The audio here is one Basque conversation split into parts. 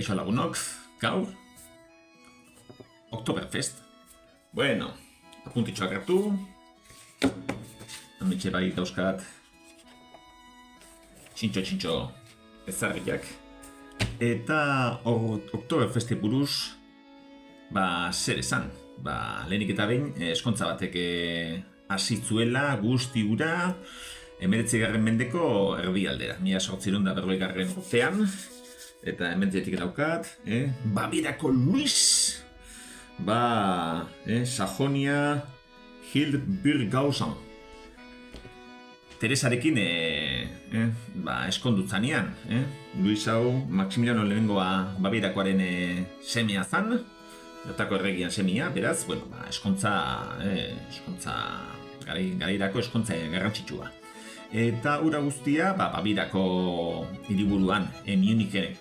Kaixo lagunok, gaur Oktoberfest. Bueno, apuntitxoak hartu. Hemetxe bai dauzkat txintxo ezarriak. Eta Oktoberfesti buruz zer esan. Lehenik eta behin eskontza batek hasi zuela guzti hura 19. mendeko erdialdera, 1840 urtean. Eta hemen zetik daukat, Bavierako Luis, Sajonia Hildburghausen. Teresarekin eskondutzanean, Luis hau Maximiliano lehenengoa Bavierakoaren semea zan, bertako erregian semea, beraz, eskontza garairako eskontza garrantzitsua. Eta ura guztia, Bavierako hiriburuan, Munichen,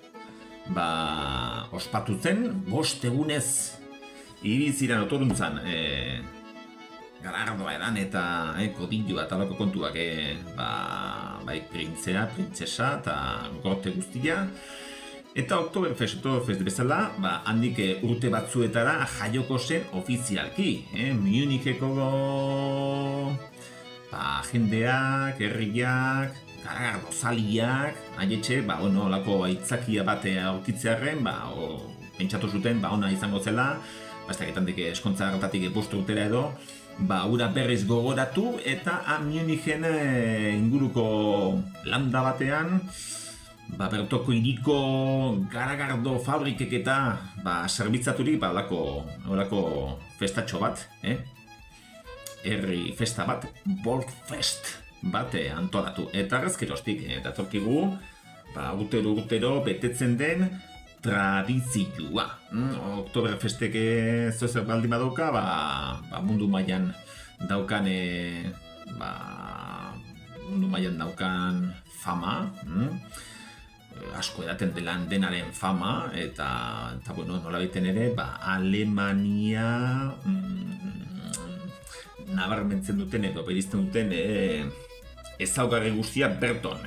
ospatu zen, 5 egunez iriziran otoruntzan galardoa edan eta kodilloa eta lako kontuak bai printzea, printzesa eta gorte guztia. Eta Oktoberfest bezala, handik urte batzuetara jaioko zen ofizialki, Municheko jendeak, herriak, garagardo zaliak, haietxe, olako aitzakia batea aurkitzearen, pentsatu zuten, ona izango zela, ez dakitandik eskontza hartatik 5 urtera edo, ura berriz gogoratu eta Munichen inguruko landa batean, bertoko hiriko garagardo fabrikek eta zerbitzaturik, olako festatxo bat, herri festa bat, Volksfest bat antolatu. Eta gazkerostik, datorkigu, urtero betetzen den tradizioa. Oktoberfestek zozer baldin badauka, mundu mailan daukan fama, asko edaten denaren fama, eta nola baiten ere, Alemania nabarmentzen duten edo berizten duten ezaugarri guztia Berton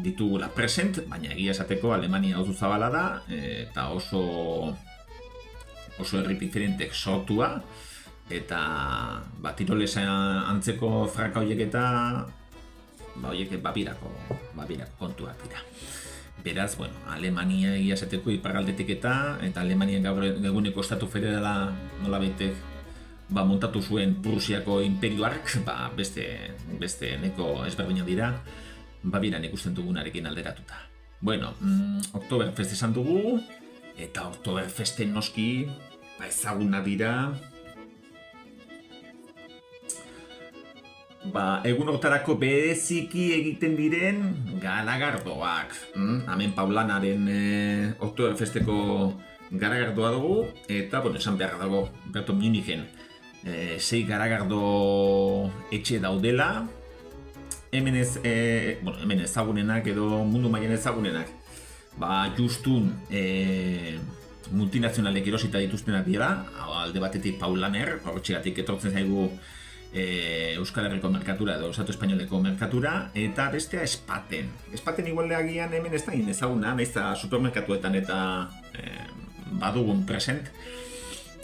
ditugula present, baina egia esateko Alemania oso zabala da eta oso herri diferentek sortua eta Tirolesa antzeko fraka horiek eta horiek Bavierako kontuak dira. Beraz, Alemania egia esateko iparraldetik eta Alemania gaur eguneko estatu federala nolabaitek montatu zuen Prusiako imperioark, beste neko ezberdinak dira, Bavieran ikusten dugunarekin alderatuta. Oktoberfest esan dugu, eta Oktoberfesten noski ezaguna dira egun hortarako bereziki egiten diren garagardoak. Hemen Paulanaren Oktoberfesteko garagardoa dugu, eta esan beharra dago Berton Munichen 6 garagardo etxe daudela. Hemen ezagunenak edo mundu mailan ezagunenak, justun multinazionalek erosita dituztenak dira, alde batetik Paulaner, hortxegatik etortzen zaigu Euskal Herriko merkatura edo Estatu Espainoleko merkatura, eta bestea Spaten. Spaten igualdeagian hemen ez da ezaguna, nahiz eta supermerkatuetan eta badugun present,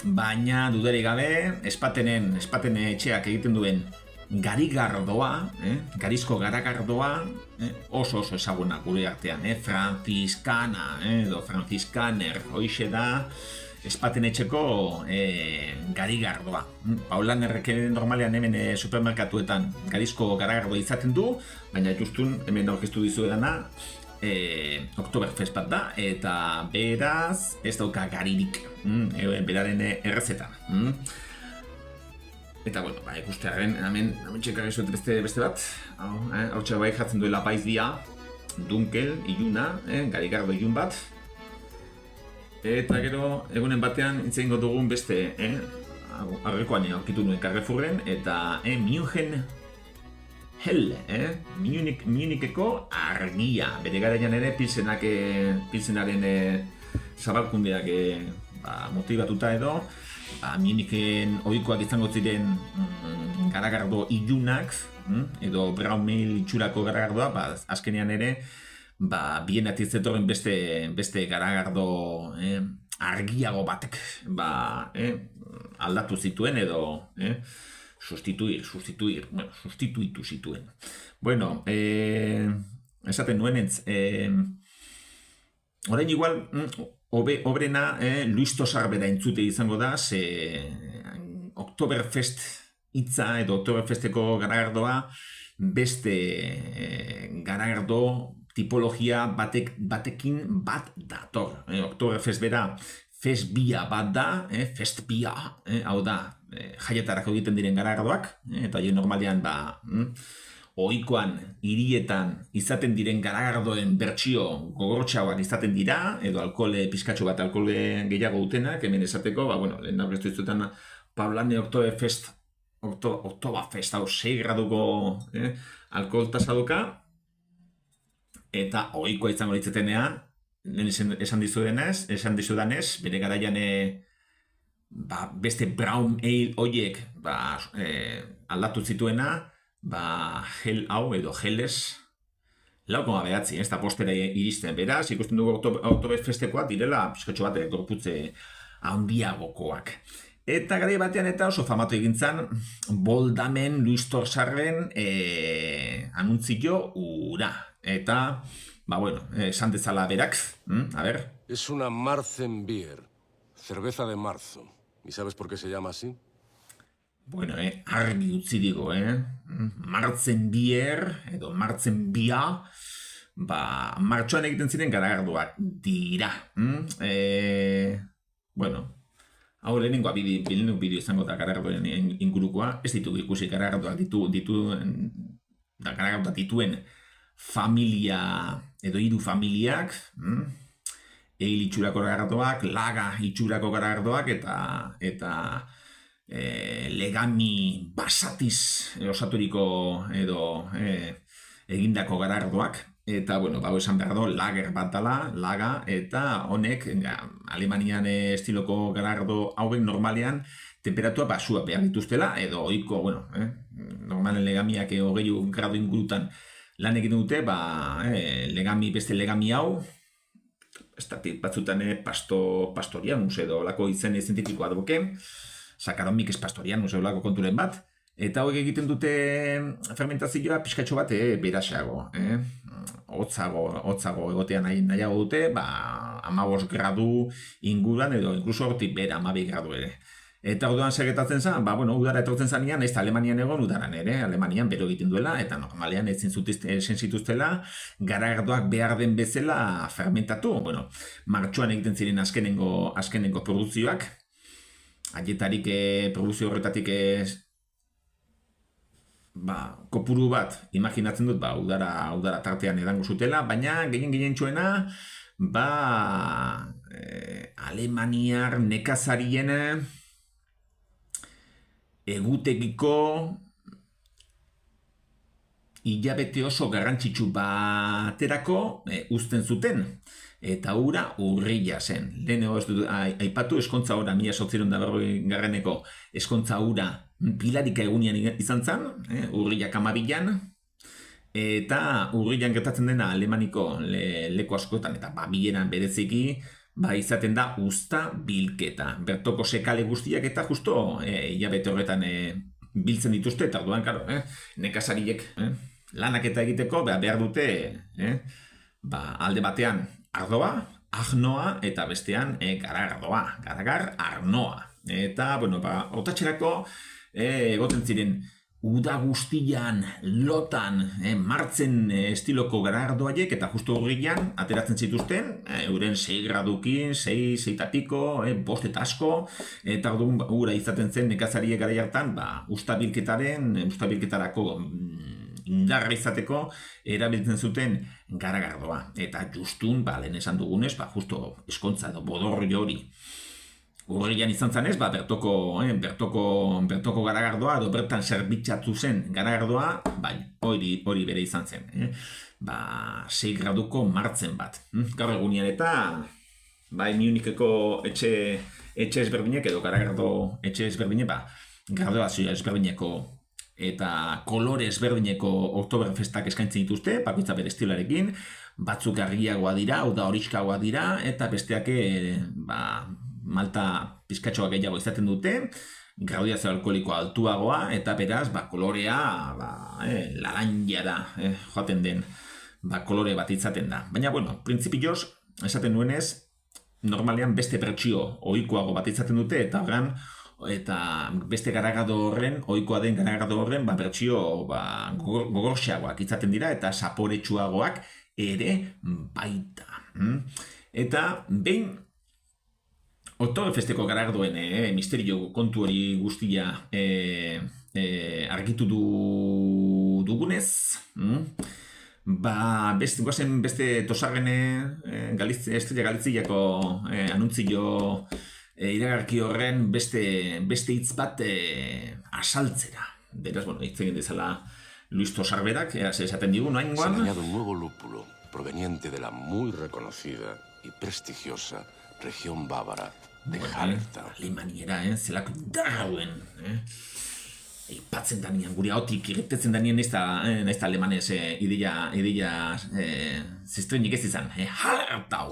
baina dudarik gabe Spaten etxeak egiten duen garigardoa, garizko garagardoa, oso ezaguna gure artean, Franziskana edo Franziskaner, hoixe da Spaten etxeko garigardoa. Paulanerrek normalean hemen supermerkatuetan garizko garagardoa izaten du, baina justun hemen aurkeztu dizuedana Oktoberfest bat da, eta beraz ez dauka garirik, beraren errezetan. Eta ikustearen, hemen txekarri zuet beste bat, hau txabai jatzen duela paizdia, Dunkel, iluna, garigardo ilun bat. Eta gero, egunen batean intzeingo dugun beste, aurrekoan aurkitu nuen Carrefourren, eta Munichen Hell, Municheko argia. Bere garaian ere pilsenaren zabalkundeak motibatuta edo, Munichen ohikoak izango ziren garagardo ilunak, edo brown mail itxurako garagardoa, azkenean ere bienetik zetorren beste garagardo argiago batek aldatu zituen edo sustituitu zituen. Bueno, esaten nuenentz, orain igual, obrena Luis Tosar bera entzute izango da, ze Oktoberfest hitza edo Oktoberfesteko garagardoa beste garagardo tipologia batekin bat dator. Oktoberfest bera festbia bat da, festbia, hau da, jaietarako egiten diren garagardoak, eta normalean ohikoan hirietan izaten diren garagardoen bertsio gogortxauak izaten dira, edo alkohole pizkatxo bat alkohole gehiago dutenak, hemen esateko, lehen aurkeztu izutan Paulane Oktoberfest, hau 6 graduko alkohol tasa duka, eta ohikoa izango litzetenean, esan dizudanez, bere garaian beste brown ale horiek aldatu zituena, gel hau edo geles 4,9, ez da postera iristen. Beraz, ikusten dugu Oktoberfestekoak direla pizkotxo bat gorputze handiagokoak. Eta garai batean eta oso famatu egintzan Boldamen Luis Torsarren anuntzio ura. Eta, esan dezala berak, a ver. Es una Marzenbier, cerveza de marzo. ¿Y sabes por qué se llama así? Bueno, argi utzi digo, Marzenbier edo Marzenbia, martxoan egiten ziren garagardoak dira. Hau lehenengoa bideo izango da garagardoen ingurukoa, ez ditugu ikusi garagardoak dituen familia edo 3 familiak, eil itxurako garagardoak, laga itxurako garagardoak eta legami basatiz osaturiko edo egindako garagardoak. Eta, esan behar do, lager bat dela, laga, eta honek, Alemanian estiloko garagardo hauek normalean temperatua basua behar dituztela, edo ohiko, normalen legamiak 20 gradu ingurutan lan egiten dute, beste legami hau, batzutan pastorianus edo lako izen zientifikoa duke, Saccharomyces pastorianus edo lako konturen bat, eta horiek egiten dute fermentazioa pixkatxo bat beraxeago, hotzago egotean nahiago dute, 15 gradu inguruan edo inkluso hortik bera 12 gradu ere. Eta orduan segetatzen zen, udara etortzen zanean, ez da Alemanian egon udaran ere, Alemanian bero egiten duela, eta normalean ezin zituztela, garagardoak behar den bezala fermentatu. Martxoan egiten ziren azkenengo produzioak, haietarik produzio horretatik kopuru bat, imaginatzen dut, udara tartean edango zutela, baina gehien txuena, Alemaniar nekazarien egutegiko hilabete oso garrantzitsu baterako uzten zuten. Eta ura urria zen. Lehenengo ez dut aipatu eskontza ura, 1840 eskontza ura pilarika egunian izan zen, urriak 12an, eta urrian gertatzen dena Alemaniko leku askotan, eta bileran bereziki, izaten da uzta bilketa. Bertoko sekale guztiak eta justo hilabete horretan biltzen dituzte, eta orduan, nekazariek lanak eta egiteko behar dute alde batean ardoa, agnoa, eta bestean garagar arnoa. Eta, hortatxerako egoten ziren uda guztian, lotan, martzen estiloko garagardoaiek, eta justo horrian ateratzen zituzten, euren 6 gradukin, 6 eta piko, 5 eta asko, eta ura izaten zen nekazariek gara jartan, ustabilketarako indarra izateko erabiltzen zuten garagardoa. Eta justun, lehen esan dugunez, justo eskontza edo bodorri hori urrian izan zanez, bertoko garagardoa, edo bertan zerbitzatu zen garagardoa, hori bere izan zen. 6 graduko martzen bat. Gaur egunean eta, Munikeko etxe ezberdinek, edo garagardo etxe ezberdinek, graduazioa ezberdineko eta kolore ezberdineko Oktoberfestak eskaintzen dituzte, bakoitza bere estilarekin, batzuk argiagoa dira, hau da horiskagoa dira, eta besteak malta pizkatxoa gehiago izaten dute, graudiazio alkoholikoa altuagoa, eta beraz, kolorea, laranjara joaten den, kolore bat izaten da. Baina, printzipioz, esaten duenez, normalean beste bertsio ohikoago bat izaten dute, eta beste garagado horren, ohikoa den garagado horren, bertsio gogorxeagoak izaten dira, eta saporetsuagoak ere baita. Eta behin Oktoberfesteko garagardoen misterio kontu hori guztia argitu dugunez, beste tosarren Estrella Galiziako anuntzio iragarki horren beste hitz bat asaltzera. Beraz, hitz egin dezala Luis Tosarberak, esaten digu, noain Se ha añadido un nuevo lúpulo proveniente de la muy reconocida y prestigiosa región bávara de Hallertau. Alemaniera, zelako darrauen. Ipatzen danean, gure hautik irritetzen danean ez da alemanez ideia zestrenik ez izan. Hallertau,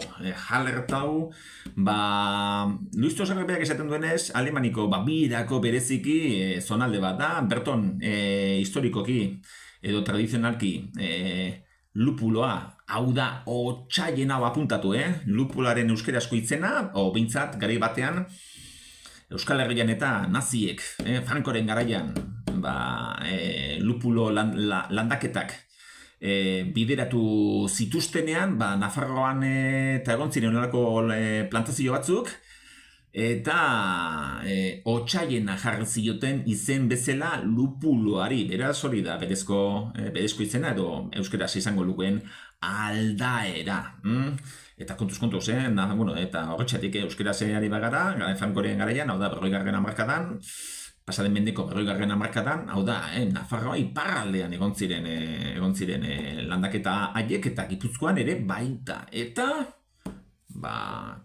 Luis Tosarberak esaten duenez, Alemaniko Babirako bereziki zonalde bat da, berton historikoki edo tradizionalki lupuloa, hau da otsaien hau apuntatu, lupuloaren euskerazko itzena, o bintzat, garai batean, Euskal Herrian eta naziek, Frankoren garaian, lupulo landaketak bideratu zituztenean, Nafarroan eta egon ziren olako plantazio batzuk, eta otsaiena jarri zioten izen bezala lupuloari, beraz hori da berezko izena, edo euskeraz izango lukeen aldaera. Eta kontuz, eta horretxatik euskeraz ari bagara, Frankoren garaian, hau da, 40. hamarkadan, pasaden mendeko 40. hamarkadan, hau da, Nafarroa iparraldean egon ziren landaketa haiek, eta Gipuzkoan ere baita. Eta,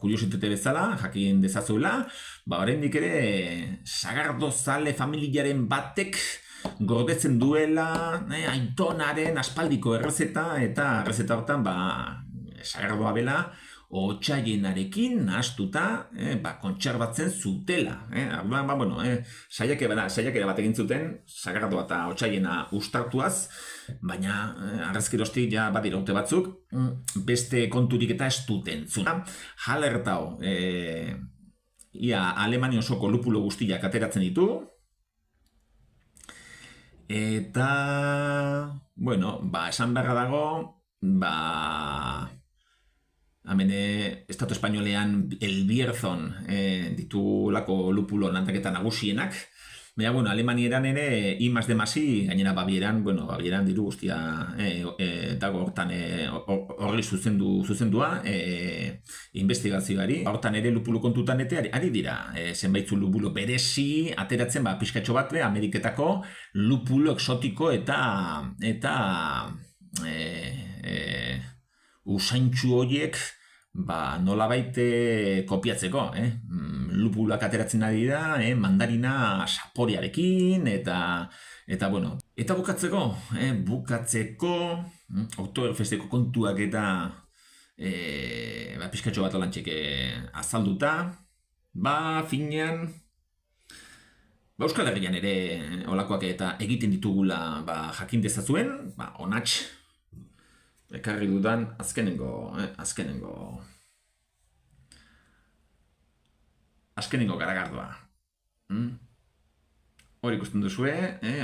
kuriositate bezala, jakin dezazuela, oraindik ere sagardozale familiaren batek gordetzen duela aitonaren aspaldiko errezeta, eta errezeta hortan, sagardoa bela, otsailenarekin nahastuta kontserbatzen zutela. Saiakera bat egin zuten, sagardoa eta otsailena uztartuaz, baina arrezkeroztik badira urte batzuk, beste konturik eta ez duten zuna. Hallertau, Alemania osoko lupulo guztiak ateratzen ditu, eta, esan beharra dago, hemen Estatu Espainolean El Bierzon ditulako lupulo landaketa nagusienak, baina, Alemanieran ere I+D+I, gainera Babieran diru guztia dago hortan horri zuzendua investigazioari. Hortan ere lupulo kontutan ari dira, zenbaitzu lupulo berezi ateratzen pixkatxo bat Ameriketako lupulo exotiko eta usaintxu horiek nolabait kopiatzeko, lupuloak ateratzen ari dira, mandarina saporearekin, eta bukatzeko, Oktoberfesteko kontuak eta pixkatxo bat olantxek azalduta, finean, Euskal Herrian ere olakoak eta egiten ditugula jakin dezazuen, onatx, ekarri dudan azkenengo garagardoa. Hor ikusten duzue,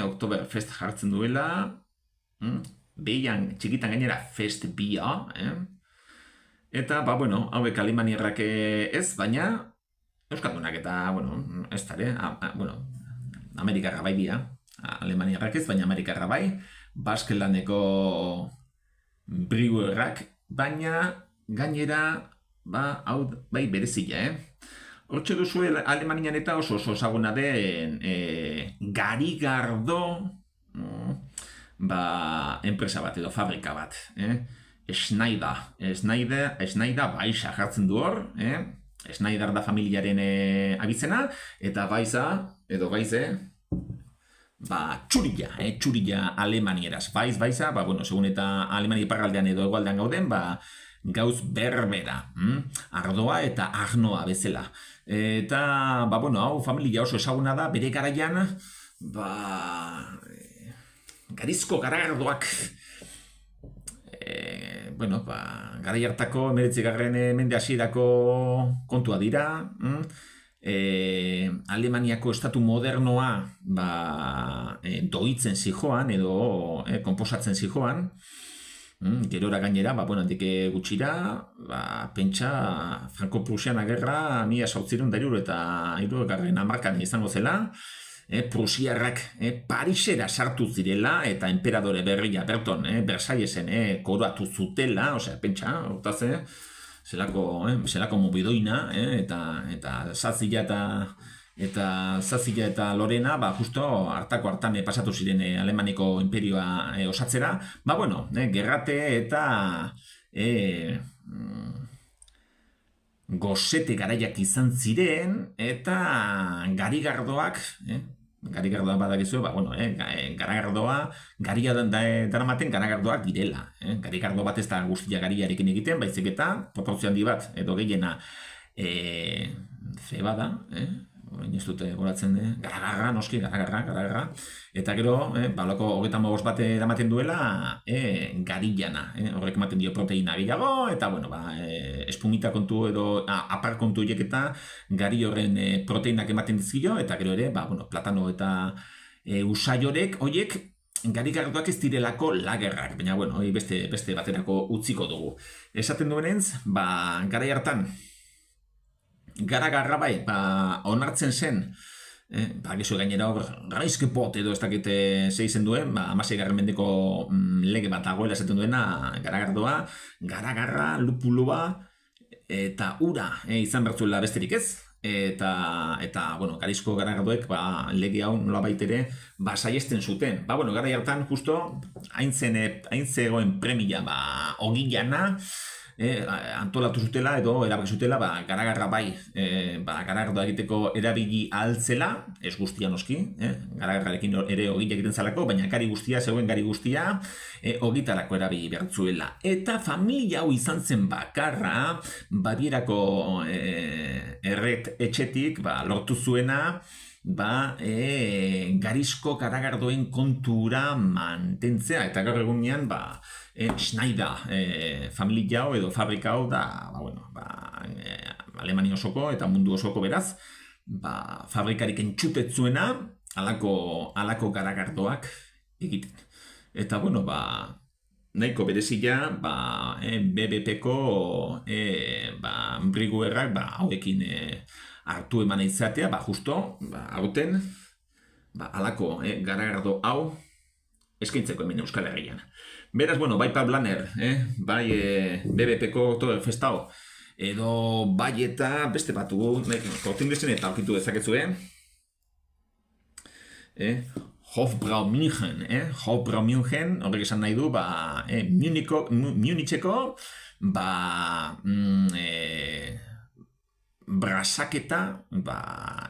Oktoberfest jartzen duela, behian txikitan gainera fest bia, eta, hauek alemaniarrak ez, baina euskaldunak eta, ez dara, Amerikarra bai dira, alemaniarrak ez, baina Amerikarra bai, Baskelandeko Brewerrak, baina gainera, hau bai berezia, Hortxe duzu Alemanian eta oso ezaguna den Garigardo enpresa bat edo fabrika bat. Schneider baixa jartzen du hor, Schneider da familiaren abizena, eta baiza, edo baize, txurila alemanieraz. Baiza, bueno, segun eta Alemania iparraldean edo hegoaldean gauden, gauz berbera, ardoa eta agnoa bezala. Eta, bueno, hau familia oso ezaguna da, bere garaian, garizko garagardoak, garai hartako 19. Mende hasierako kontua dira, Alemaniako estatu modernoa doitzen zijoan edo konposatzen zijoan, gerora gainera, handik gutxira, pentsa Franko-Prusiana gerra 1870 hamarkadan izango zela, Prusiarrak Parisera sartu zirela eta enperadore berria Berton, Versaillesen koroatu zutela, pentsa, hortaz, zelako mobidoina, eta Zazila eta Lorena, justo hartako hartan pasatu ziren Alemaniko imperioa osatzera, gerrate eta gozete garaiak izan ziren, eta garigardoak, garigardoa badakizu, garagardoa, garia daramaten garagardoak direla. Garigardo bat ez da guztia gariarekin egiten, baizik eta proporzio handi bat, edo gehiena zeba da, orain ez dute goratzen, garagarra, noski, garagarra, eta gero, balako 35 bat eramaten duela, garillana, horrek ematen dio proteina gehiago, eta, espumita kontu edo apar kontu hiek eta gari horren proteinak ematen dizkio, eta gero ere, platano eta usaiorek, horiek, garigardoak ez direlako lagerrak, baina, beste baterako utziko dugu. Esaten duenentz, garai hartan, garagarra onartzen zen, gizu gainera hor, gaizkepot edo ez dakite zeizen duen, 16. Mendeko lege bat dagoela esaten duena, garagardoa, garagarra, lupulua, eta ura izan bertzuela besterik ez, eta garizko garagardoek lege hau nola baitere saiesten zuten. Garai hartan, justo, hain zegoen premia ogilana, antolatu zutela edo erabaki zutela garagarra garagardoa egiteko erabili altzela, ez guztia noski, garagarrarekin ere ogila egiten zalako, baina zegoen gari guztia ogitarako erabili bertzuela. Eta familia hau izan zen bakarra, Babierako erret etxetik lortu zuena, garizko garagardoen kontura mantentzea, eta gaur egunean Schneider familia hau edo fabrika hau da, Alemania osoko eta mundu osoko beraz, fabrikarik entxutetzuena alako garagardoak egiten. Eta, nahiko berezia, BBP-ko briguerrak hauekin hartu eman izatea, justo, hauten, alako garagardo hau eskaintzeko hemen Euskal Herrian. Beraz, bai Paul Blanner, bai BBP-ko todo festao, edo bai eta beste batu, kortinglesen eta aurkitu dezakezu, Hofbrau München, horrek esan nahi du, Municheko, brasaketa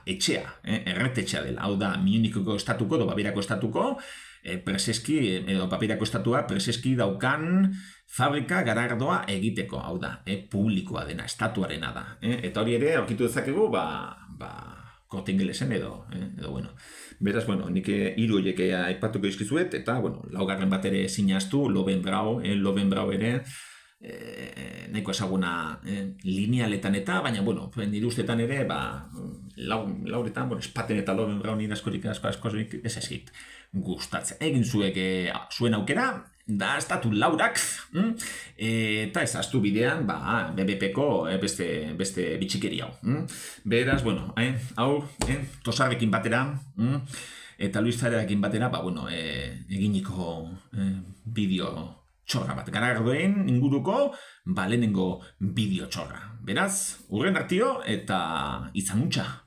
etxea, erretetxea dela, hau da Municheko estatuko, edo Babierako estatuko, preseski, edo Babierako estatua, preseski daukan fabrika garagardoa egiteko, hau da, publikoa dena, estatuarena da. Eta hori ere, aurkitu dezakegu, Korte Ingelesen edo, Beraz, nik 3 horiek aipatuko izkizuet, eta, laugarren bat ere sinaztu, Lovenbrau ere, nahiko ezaguna linealetan eta, baina, nire ustetan ere, lauretan, Spaten eta Lovenbrau nire askorik ez ezkit gustatzen. Egin zuek zuen aukera, da estatu laurak, eta ezaztu bidean, BBP-ko beste bitxikeri hau. Beraz, hau, Tosarrekin batera, eta Luis Zarekin batera, eginiko bideo txorra bat, garagardoen inguruko, lehenengo bideo txorra. Beraz, urren hartio, eta izan mutxa.